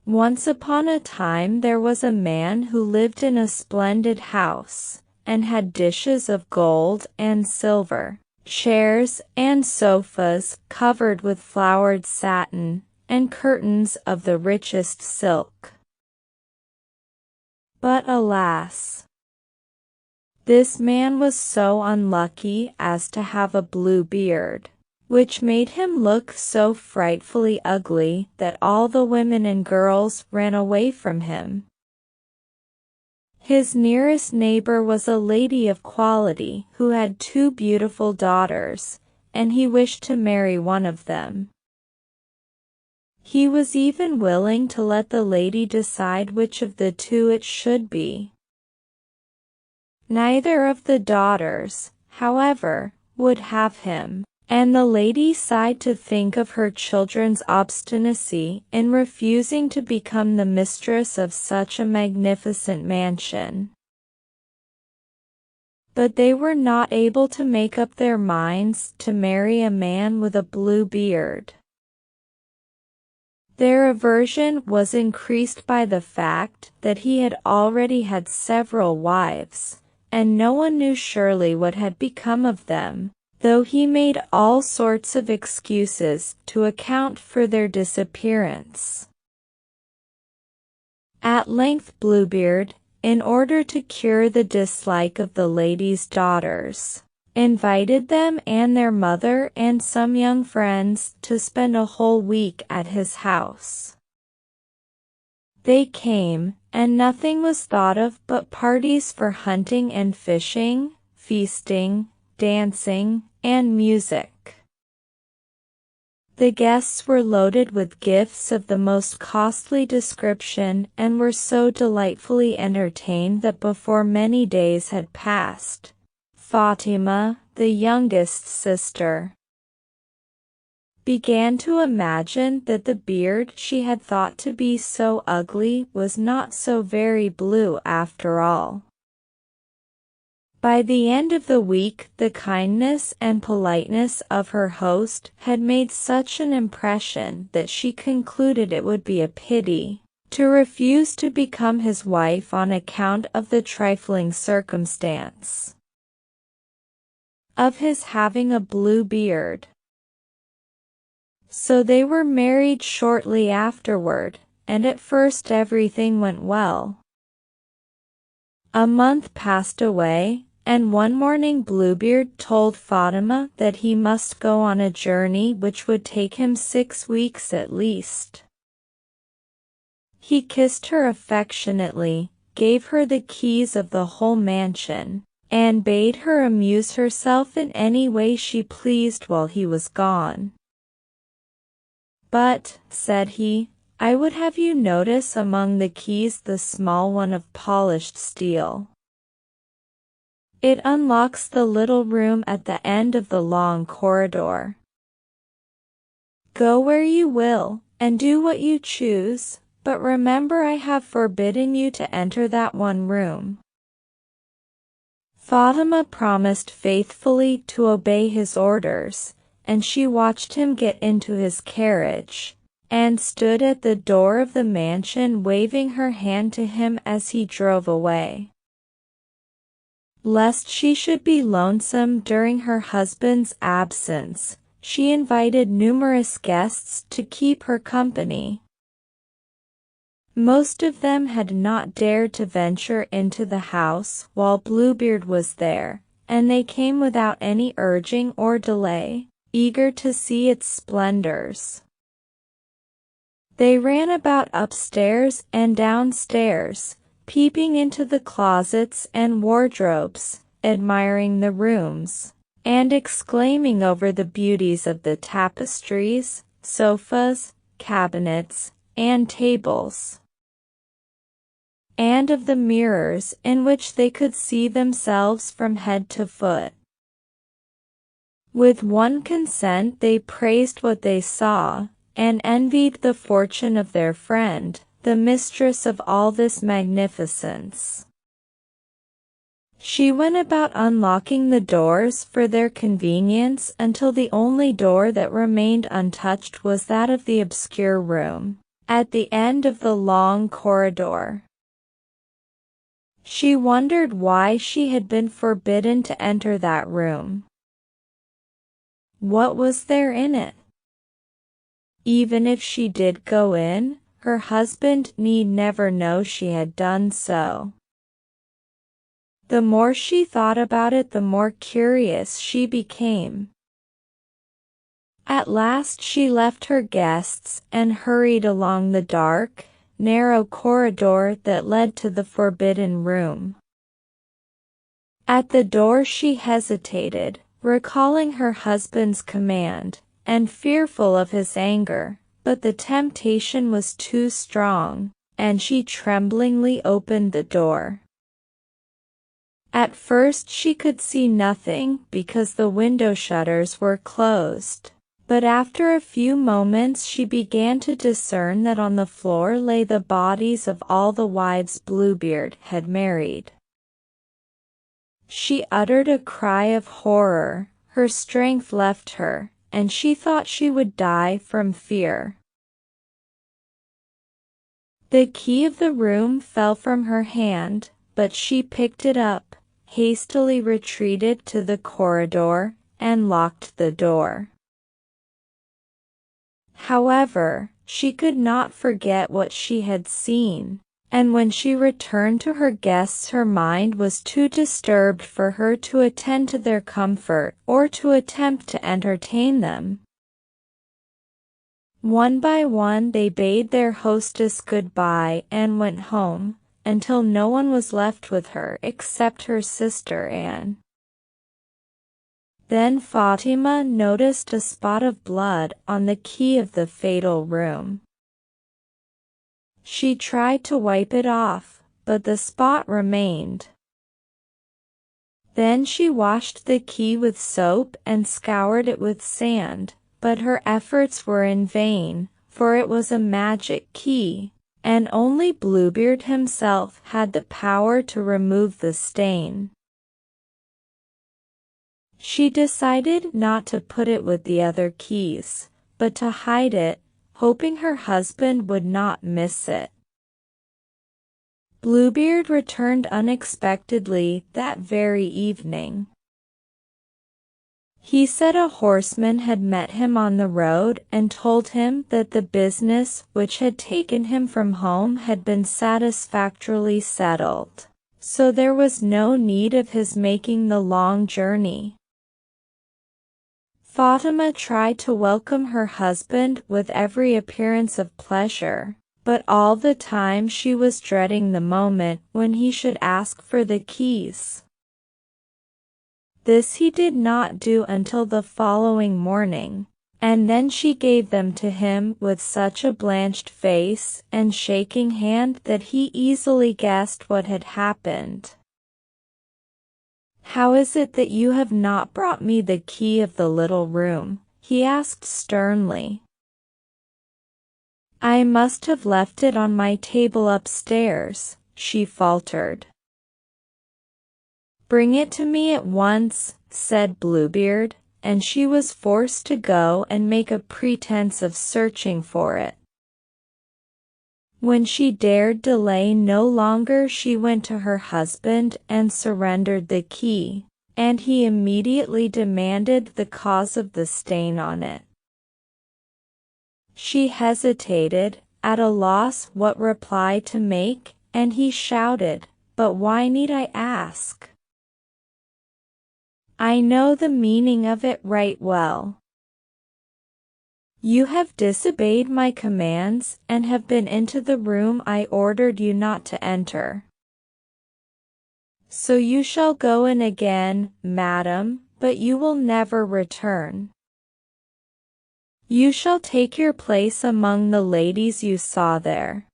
Once upon a time there was a man who lived in a splendid house, and had dishes of gold and silver, chairs and sofas covered with flowered satin, and curtains of the richest silk. But alas! This man was so unlucky as to have a blue beard, which made him look so frightfully ugly that all the women and girls ran away from him. His nearest neighbor was a lady of quality who had 2 beautiful daughters, and he wished to marry one of them. He was even willing to let the lady decide which of the 2 it should be. Neither of the daughters, however, would have him, and the lady sighed to think of her children's obstinacy in refusing to become the mistress of such a magnificent mansion. But they were not able to make up their minds to marry a man with a blue beard. Their aversion was increased by the fact that he had already had several wives, and no one knew surely what had become of them, though he made all sorts of excuses to account for their disappearance. At length Bluebeard, in order to cure the dislike of the lady's daughters, invited them and their mother and some young friends to spend a whole week at his house. They came, and nothing was thought of but parties for hunting and fishing, feasting, dancing, and music. The guests were loaded with gifts of the most costly description and were so delightfully entertained that before many days had passed, Fatima, the youngest sister, began to imagine that the beard she had thought to be so ugly was not so very blue after all. By the end of the week the kindness and politeness of her host had made such an impression that she concluded it would be a pity to refuse to become his wife on account of the trifling circumstance of his having a blue beard. So they were married shortly afterward, and at first everything went well. A month passed away, and one morning Bluebeard told Fatima that he must go on a journey which would take him 6 weeks at least. He kissed her affectionately, gave her the keys of the whole mansion, and bade her amuse herself in any way she pleased while he was gone. "But," said he, "I would have you notice among the keys the small one of polished steel. It unlocks the little room at the end of the long corridor. Go where you will, and do what you choose, but remember I have forbidden you to enter that one room." Fatima promised faithfully to obey his orders, and she watched him get into his carriage, and stood at the door of the mansion waving her hand to him as he drove away. Lest she should be lonesome during her husband's absence, she invited numerous guests to keep her company. Most of them had not dared to venture into the house while Bluebeard was there, and they came without any urging or delay, eager to see its splendors. They ran about upstairs and downstairs, peeping into the closets and wardrobes, admiring the rooms, and exclaiming over the beauties of the tapestries, sofas, cabinets, and tables, and of the mirrors in which they could see themselves from head to foot. With one consent they praised what they saw, and envied the fortune of their friend, the mistress of all this magnificence. She went about unlocking the doors for their convenience until the only door that remained untouched was that of the obscure room, at the end of the long corridor. She wondered why she had been forbidden to enter that room. What was there in it? Even if she did go in, her husband need never know she had done so. The more she thought about it, the more curious she became. At last she left her guests and hurried along the dark, narrow corridor that led to the forbidden room. At the door she hesitated, recalling her husband's command, and fearful of his anger, but the temptation was too strong, and she tremblingly opened the door. At first she could see nothing because the window shutters were closed. But after a few moments she began to discern that on the floor lay the bodies of all the wives Bluebeard had married. She uttered a cry of horror, her strength left her, and she thought she would die from fear. The key of the room fell from her hand, but she picked it up, hastily retreated to the corridor, and locked the door. However, she could not forget what she had seen, and when she returned to her guests her mind was too disturbed for her to attend to their comfort or to attempt to entertain them. One by one they bade their hostess goodbye and went home, until no one was left with her except her sister Anne. Then Fatima noticed a spot of blood on the key of the fatal room. She tried to wipe it off, but the spot remained. Then she washed the key with soap and scoured it with sand, but her efforts were in vain, for it was a magic key, and only Bluebeard himself had the power to remove the stain. She decided not to put it with the other keys, but to hide it, hoping her husband would not miss it. Bluebeard returned unexpectedly that very evening. He said a horseman had met him on the road and told him that the business which had taken him from home had been satisfactorily settled, so there was no need of his making the long journey. Fatima tried to welcome her husband with every appearance of pleasure, but all the time she was dreading the moment when he should ask for the keys. This he did not do until the following morning, and then she gave them to him with such a blanched face and shaking hand that he easily guessed what had happened. "How is it that you have not brought me the key of the little room?" he asked sternly. "I must have left it on my table upstairs," she faltered. "Bring it to me at once," said Bluebeard, and she was forced to go and make a pretense of searching for it. When she dared delay no longer, she went to her husband and surrendered the key, and he immediately demanded the cause of the stain on it. She hesitated, at a loss what reply to make, and he shouted, "But why need I ask? I know the meaning of it right well. You have disobeyed my commands and have been into the room I ordered you not to enter. So you shall go in again, madam, but you will never return. You shall take your place among the ladies you saw there."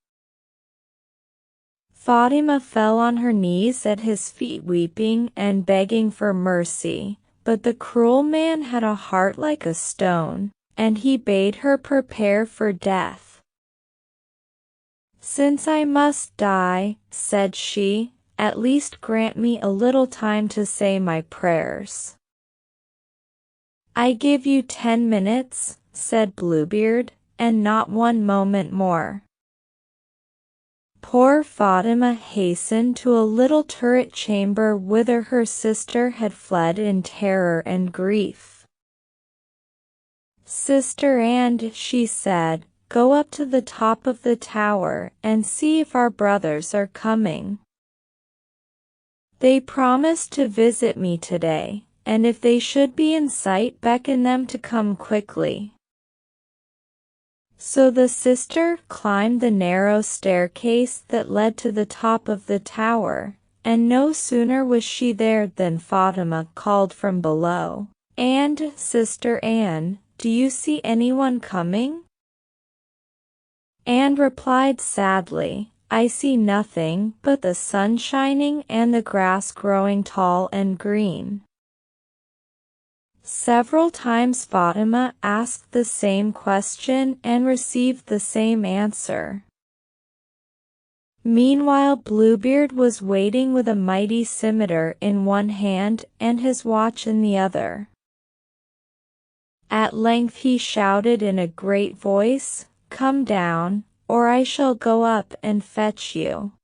Fatima fell on her knees at his feet weeping and begging for mercy, but the cruel man had a heart like a stone, and he bade her prepare for death. "Since I must die," said she, "at least grant me a little time to say my prayers." "I give you 10 minutes," said Bluebeard, and not one moment more. Poor Fatima hastened to a little turret chamber whither her sister had fled in terror and grief. "Sister Anne," she said, "go up to the top of the tower and see if our brothers are coming. They promised to visit me today, and if they should be in sight, beckon them to come quickly." So the sister climbed the narrow staircase that led to the top of the tower, and no sooner was she there than Fatima called from below, "And, Sister Anne, do you see anyone coming?" Anne replied sadly, "I see nothing but the sun shining and the grass growing tall and green." Several times Fatima asked the same question and received the same answer. Meanwhile Bluebeard was waiting with a mighty scimitar in one hand and his watch in the other. At length he shouted in a great voice, "Come down, or I shall go up and fetch you."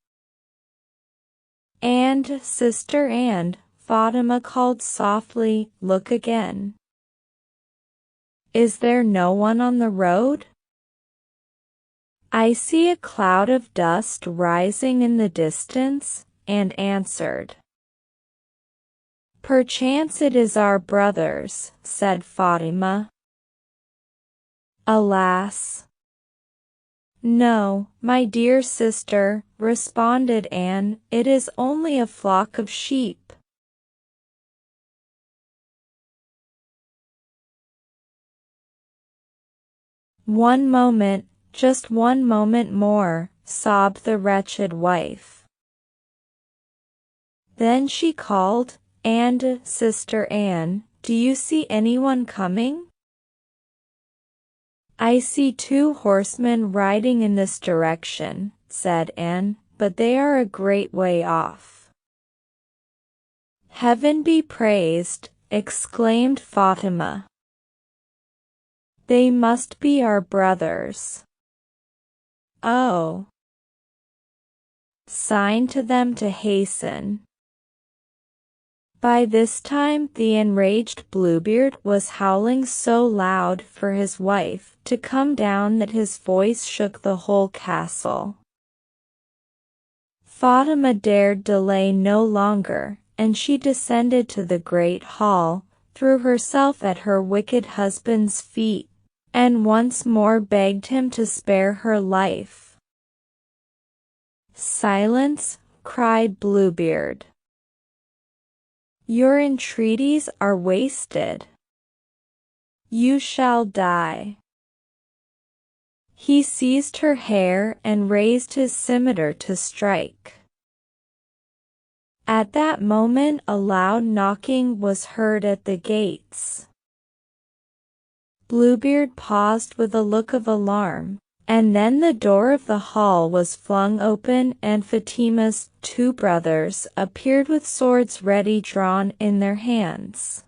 "And, Sister Anne," Fatima called softly, "look again. Is there no one on the road?" "I see a cloud of dust rising in the distance," Anne answered. "Perchance it is our brothers," said Fatima. "Alas! No, my dear sister," responded Anne, "it is only a flock of sheep." "One moment, just one moment more," sobbed the wretched wife. Then she called, "And, Sister Anne, do you see anyone coming?" "I see 2 horsemen riding in this direction," said Anne, "but they are a great way off." "Heaven be praised!" exclaimed Fatima. "They must be our brothers. Oh! Sign to them to hasten." By this time the enraged Bluebeard was howling so loud for his wife to come down that his voice shook the whole castle. Fatima dared delay no longer, and she descended to the great hall, threw herself at her wicked husband's feet, and once more begged him to spare her life. "Silence!" cried Bluebeard. "Your entreaties are wasted. You shall die." He seized her hair and raised his scimitar to strike. At that moment a loud knocking was heard at the gates. Bluebeard paused with a look of alarm, and then the door of the hall was flung open and Fatima's 2 brothers appeared with swords ready drawn in their hands.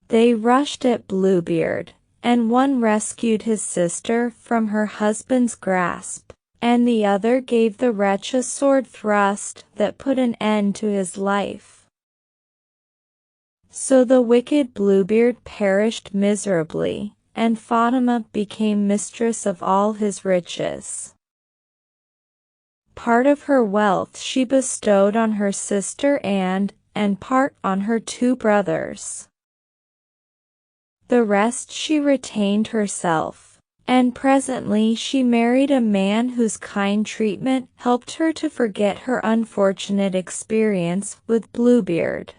They rushed at Bluebeard, and one rescued his sister from her husband's grasp, and the other gave the wretch a sword thrust that put an end to his life. So the wicked Bluebeard perished miserably, and Fatima became mistress of all his riches. Part of her wealth she bestowed on her sister Anne, and part on her 2 brothers. The rest she retained herself, and presently she married a man whose kind treatment helped her to forget her unfortunate experience with Bluebeard.